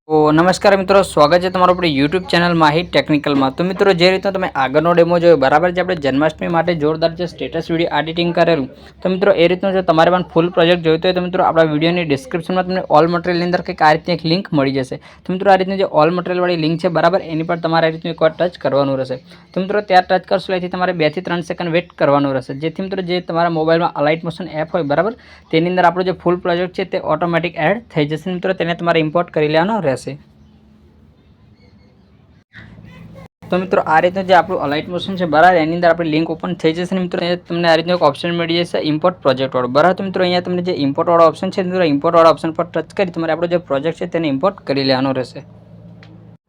તો નમસ્કાર મિત્રો, સ્વાગત છે તમારું આપણી યુટ્યુબ ચેનલ માહિર ટેકનિકલમાં। તો મિત્રો, જે રીતનો તમે આગળનો ડેમો જોયો બરાબર, જે આપણે જન્માષ્ટમી માટે જોરદાર જે સ્ટેટસ વિડીયો એડિટિંગ કરેલું, તો મિત્રો એ રીતનું જો તમારે પણ ફૂલ પ્રોજેક્ટ જોઈતો હોય તો મિત્રો આપણા વિડીયોની ડિસ્ક્રિપ્શનમાં તમને ઓલ મટીરિયલની અંદર કંઈક આ રીતની એક લિંક મળી જશે। તો મિત્રો આ રીતની જે ઓલ મટીરિયલવાળી લિંક છે બરાબર, એની પર તમારે આ રીતનું એકવાર ટચ કરવાનું રહેશે। તો મિત્રો ત્યાં ટચ કરશો એથી તમારે 2 થી 3 સેકન્ડ વેટ કરવાનું રહેશે, જેથી મિત્રો જે તમારા મોબાઈલમાં અલાઇટ મોશન એપ હોય બરાબર, તેની અંદર આપણો જે ફૂલ પ્રોજેક્ટ છે તે ઓટોમેટિક એડ થઈ જશે। મિત્રો તેને તમારે ઇમ્પોર્ટ કરી લેવાનો રહેશે। તો મિત્રો આ રીતનું જે આપણું અલાઇટ મોશન છે બરાબર, એની અંદર આપણી લિંક ઓપન થઈ જશે ને મિત્રો તમને આ રીતનું એક ઓપ્શન મળી જશે ઇમ્પોર્ટ પ્રોજેક્ટ વાળો બરાબર। તો મિત્રો અહીંયા તમને જે ઇમ્પોર્ટ વાળો ઓપ્શન છે મિત્રો, ઇમ્પોર્ટ વાળા ઓપ્શન પર ટચ કરી તમારે આપણો જે પ્રોજેક્ટ છે તેને ઇમ્પોર્ટ કરી લેવાનો રહેશે।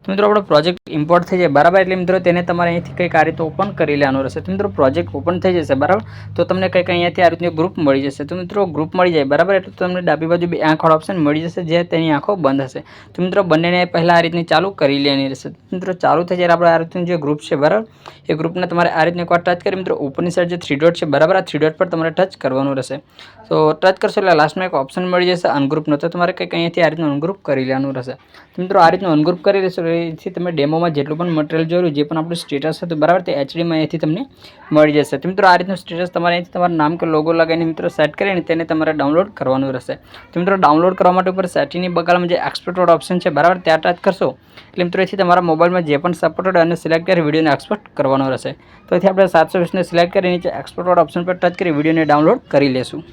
તો મિત્રો આપણો પ્રોજેક્ટ ઇમ્પોર્ટ થઈ જાય બરાબર, એટલે મિત્રો તેને તમારે અહીંથી કંઈક આ રીતે ઓપન કરી લેવાનું રહેશે। તો મિત્રો પ્રોજેક્ટ ઓપન થઈ જશે બરાબર, તો તમને કંઈક અહીંયાથી આ રીતનું ગ્રુપ મળી જશે। તો મિત્રો ગ્રુપ મળી જાય બરાબર, એટલે તમને ડાબી બાજુ 2 આંખવાળો ઓપ્શન મળી જશે, જે તેની આંખો બંધ હશે। તો મિત્રો બંનેને પહેલાં આ રીતની ચાલુ કરી લેવાની રહેશે। મિત્રો ચાલુ થઈ જાય આપણે આ રીતનું જે ગ્રુપ છે બરાબર, એ ગ્રુપને તમારે આ રીતની એકવાર ટચ કરી મિત્રો ઉપરની સાઈડ જે 3 ડોટ છે બરાબર, આ 3 ડોટ પર તમારે ટચ કરવાનું રહેશે। તો ટચ કરશો એટલે લાસ્ટમાં એક ઓપ્શન મળી જશે અનગ્રુપનો, તો તમારે કંઈક અહીંયાથી આ રીતનું અનગ્રુપ કરી લેવાનું રહેશે। તો મિત્રો આ રીતનું અનગ્રુપ કરી લેશો એથી તમે ડેમોમાં જેટલું પણ મટીરિયલ જોયું, જે પણ આપણું સ્ટેટસ હતું બરાબર, તે એચડીમાં અહીંથી તમને મળી જશે। તો મિત્રો આ રીતનું સ્ટેટસ તમારે અહીંથી તમારું નામ કે લોગો લગાવીને મિત્રો સેટ કરીને તેને તમારે ડાઉનલોડ કરવાનું રહેશે। તો મિત્રો ડાઉનલોડ કરવા માટે ઉપર સેટિંગની બગલમાં જે એક્સપોર્ટ વાળો ઓપ્શન છે બરાબર, ત્યાં ટચ કરશો એટલે મિત્રો એથી તમારા મોબાઈલમાં જે પણ સપોર્ટેડ અને સિલેક્ટ કરી વિડીયોને એક્સપોર્ટ કરવાનો રહેશે। તો એથી આપણે 720ને સિલેક્ટ કરી નીચે એક્સપોર્ટ વાળા ઓપ્શન પર ટચ કરી વિડીયોને ડાઉનલોડ કરી લેશું।